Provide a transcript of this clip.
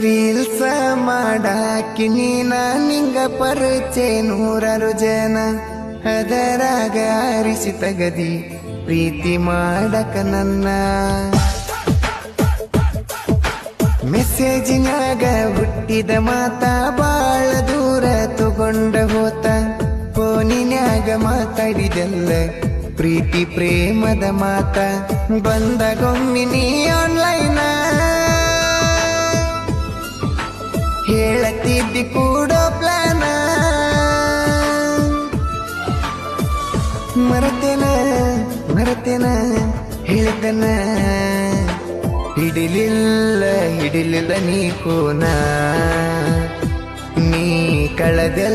reels ಮಾಡಾಕಿ ನೀನ ನಿಂಗ ಪರಿಚಯ ನೂರಾರು ಜನ ಅದರಾಗ ಆರಿಸಿ ತಗದಿ ಪ್ರೀತಿ ಮಾಡಕ ನನ್ನ ಮೆಸೇಜಿನಾಗ ಹುಟ್ಟಿದ ಮಾತ ಬಾಳ ದೂರ ತಗೊಂಡ ಹೋತ ಫೋನಿನ್ಯಾಗ ಮಾತಾಡಿದೆಲ್ಲ ಪ್ರೀತಿ ಪ್ರೇಮದ ಮಾತ ಬಂದಗೊಮ್ಮೆ ನೀ ಆನ್ಲೈನ ಹೇಳತಿದ್ದಿ ಕೂಡೋ ಪ್ಲಾನ ಮರತೇನ ಹೇಳಿದನ ಹಿಡಿಲಿಲ್ಲ ನೀ ಕೋನ ನೀ ಕಳೆದ